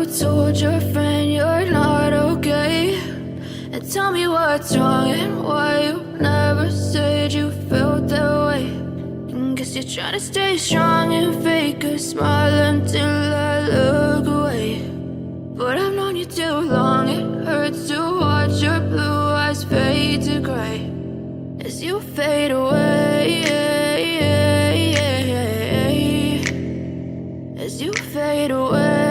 told your friend you're not okay? And tell me what's wrong and why you never said you felt that way. And guess you're trying to stay strong and fake a smile until I look away. But I've known you too long, it hurts to watch your blue eyes fade to gray as you fade away, as you fade away.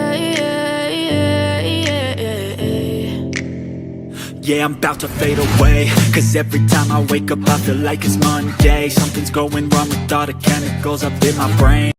Yeah, I'm about to fade away, cause every time I wake up I feel like it's Monday. Something's going wrong with all the chemicals up in my brain.